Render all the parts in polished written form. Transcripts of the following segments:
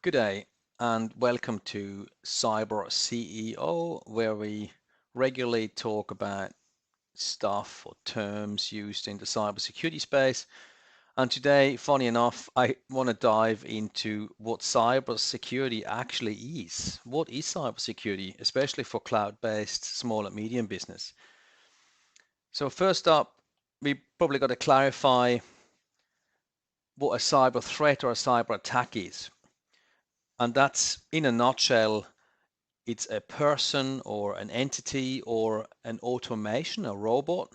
Good day and welcome to Cyber CEO, where we regularly talk about stuff or terms used in the cybersecurity space. And today, funny enough, I want to dive into what cybersecurity actually is. What is cybersecurity, especially for cloud-based small and medium business? So first up, we probably got to clarify what a cyber threat or a cyber attack is. And that's, in a nutshell, it's a person or an entity or an automation, a robot,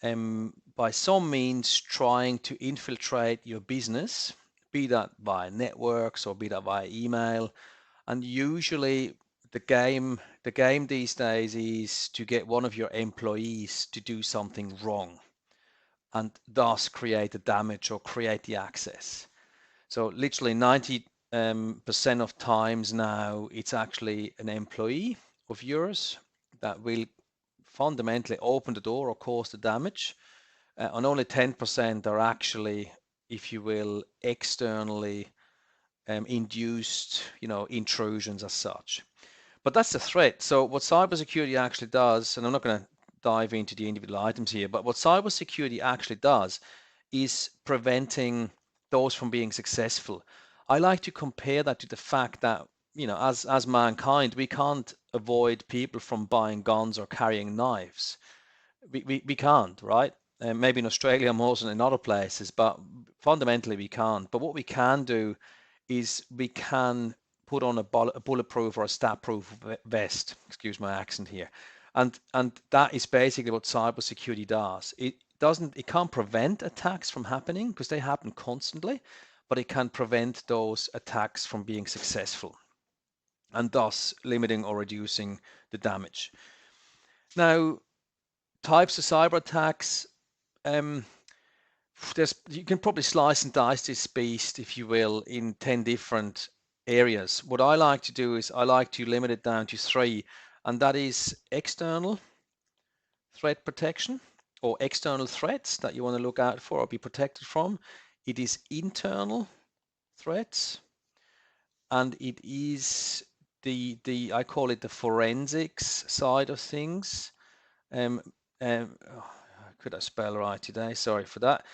by some means trying to infiltrate your business, be that via networks or be that via email. And usually the game these days is to get one of your employees to do something wrong and thus create the damage or create the access. So literally 90% of times now, it's actually an employee of yours that will fundamentally open the door or cause the damage. And only 10% are actually, if you will, externally induced, intrusions as such. But that's the threat. So what cybersecurity actually does, and I'm not going to dive into the individual items here, but what cybersecurity actually does is preventing those from being successful. I like to compare that to the fact that, as mankind, we can't avoid people from buying guns or carrying knives. We can't, right? Maybe in Australia more than in other places, but fundamentally we can't. But what we can do is we can put on a bulletproof or a stat-proof vest. Excuse my accent here, and that is basically what cybersecurity does. It can't prevent attacks from happening because they happen constantly, but it can prevent those attacks from being successful, and thus limiting or reducing the damage. Now, types of cyber attacks. You can probably slice and dice this beast, if you will, in 10 different areas. What I like to do is I like to limit it down to three, and that is external threat protection or external threats that you want to look out for or be protected from. It is internal threats, and it is I call it the forensics side of things. Um, could I spell right today? Sorry for that.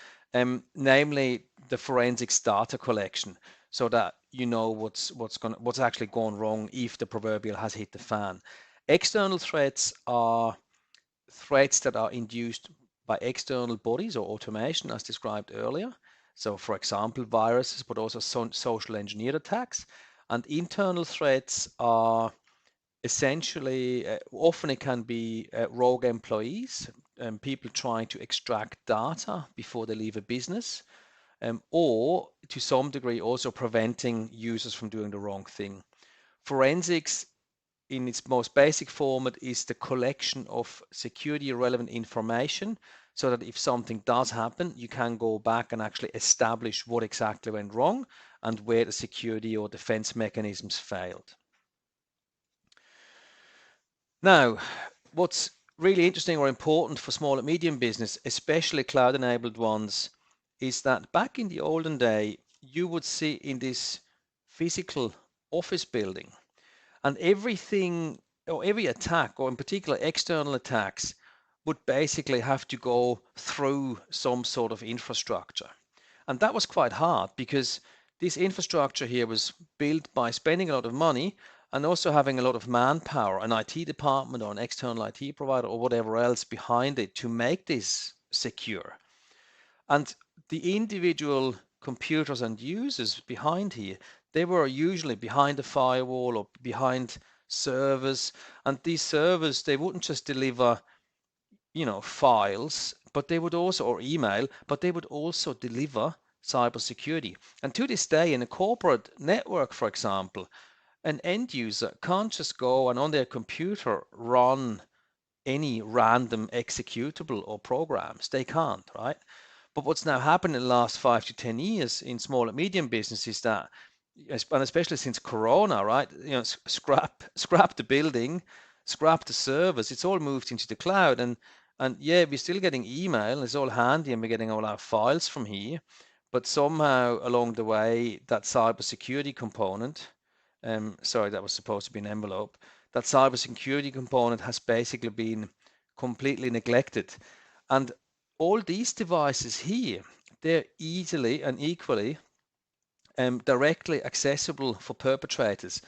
Namely, the forensics data collection, so that you know what's actually gone wrong if the proverbial has hit the fan. External threats are threats that are induced by external bodies or automation, as described earlier. So, for example, viruses, but also social engineered attacks. And internal threats are essentially, often it can be rogue employees, people trying to extract data before they leave a business, or to some degree also preventing users from doing the wrong thing. Forensics in its most basic format is the collection of security relevant information so that if something does happen, you can go back and actually establish what exactly went wrong and where the security or defense mechanisms failed. Now, what's really interesting or important for small and medium business, especially cloud-enabled ones, is that back in the olden day, you would see in this physical office building, and everything or every attack, or in particular external attacks, would basically have to go through some sort of infrastructure. And that was quite hard because this infrastructure here was built by spending a lot of money and also having a lot of manpower, an IT department or an external IT provider or whatever else behind it to make this secure. And the individual computers and users behind here, they were usually behind the firewall or behind servers. And these servers, they wouldn't just deliver, files, but they would also, or email, but they would also deliver cybersecurity. And to this day, in a corporate network, for example, an end user can't just go and on their computer run any random executable or programs. They can't, right? But what's now happened in the last 5 to 10 years in small and medium business is that, and especially since Corona, right? Scrap the building, scrap the servers. It's all moved into the cloud, and yeah, we're still getting email. It's all handy, and we're getting all our files from here. but somehow along the way, that cybersecurity component, sorry, that was supposed to be an envelope, that cybersecurity component has basically been completely neglected. And all these devices here, they're easily and equally directly accessible for perpetrators,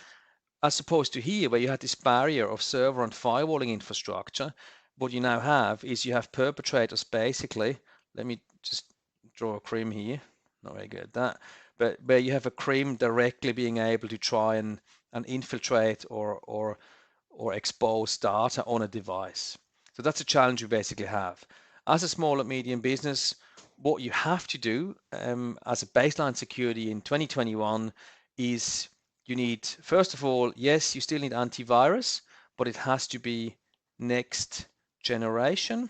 as opposed to here where you had this barrier of server and firewalling infrastructure. What you now have is you have perpetrators basically, let me just draw a cream here, not very good at that, but where you have a cream directly being able to try and infiltrate or expose data on a device. So that's a challenge you basically have. As a small and medium business, what you have to do as a baseline security in 2021 is you need, first of all, yes, you still need antivirus, but it has to be next generation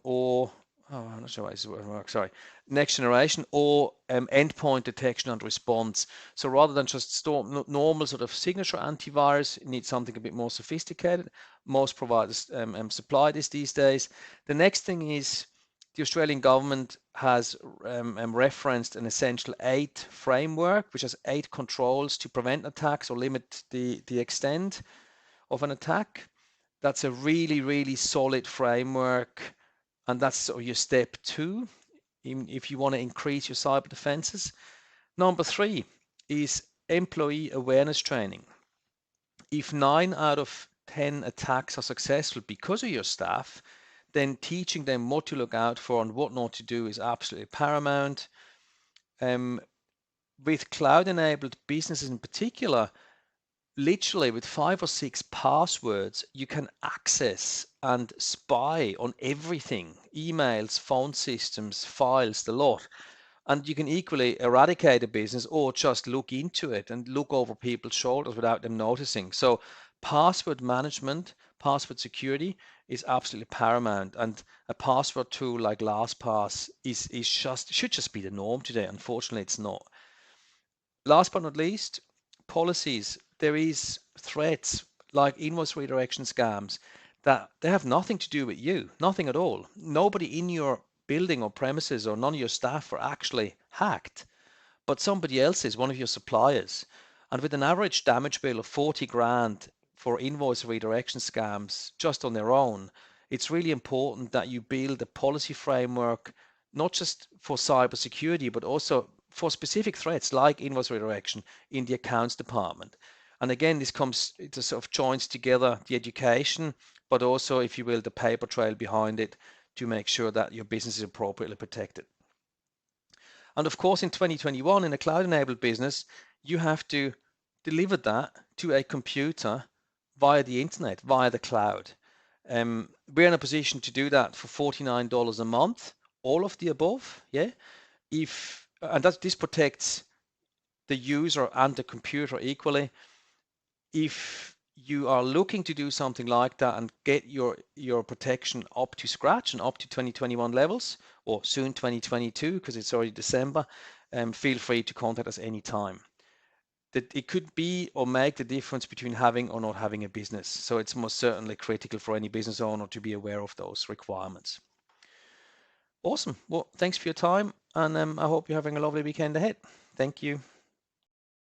or I'm not sure why this word works. Sorry, next generation or endpoint detection and response. So rather than just normal sort of signature antivirus, you need something a bit more sophisticated. Most providers supply this these days. The next thing is the Australian government has referenced an Essential 8 framework, which has 8 controls to prevent attacks or limit the extent of an attack. That's a really, really solid framework, and that's sort of your step 2 if you want to increase your cyber defenses. Number 3 is employee awareness training. If 9 out of 10 attacks are successful because of your staff, then teaching them what to look out for and what not to do is absolutely paramount. With cloud-enabled businesses in particular, literally with 5 or 6 passwords, you can access and spy on everything, emails, phone systems, files, the lot. And you can equally eradicate a business or just look into it and look over people's shoulders without them noticing. So password management, password security is absolutely paramount. And a password tool like LastPass should just be the norm today. Unfortunately, it's not. Last but not least, policies. There is threats like invoice redirection scams that they have nothing to do with you, nothing at all. Nobody in your building or premises or none of your staff are actually hacked, but somebody else is, one of your suppliers. And with an average damage bill of 40 grand for invoice redirection scams just on their own, it's really important that you build a policy framework, not just for cybersecurity, but also for specific threats like invoice redirection in the accounts department. And again, it sort of joins together the education, but also, if you will, the paper trail behind it to make sure that your business is appropriately protected. And of course, in 2021, in a cloud-enabled business, you have to deliver that to a computer via the internet, via the cloud. We're in a position to do that for $49 a month, all of the above, yeah. This protects the user and the computer equally. If you are looking to do something like that and get your protection up to scratch and up to 2021 levels, or soon 2022 because it's already December, feel free to contact us anytime. It could be or make the difference between having or not having a business. So it's most certainly critical for any business owner to be aware of those requirements. Awesome. Well, thanks for your time, and I hope you're having a lovely weekend ahead. Thank you.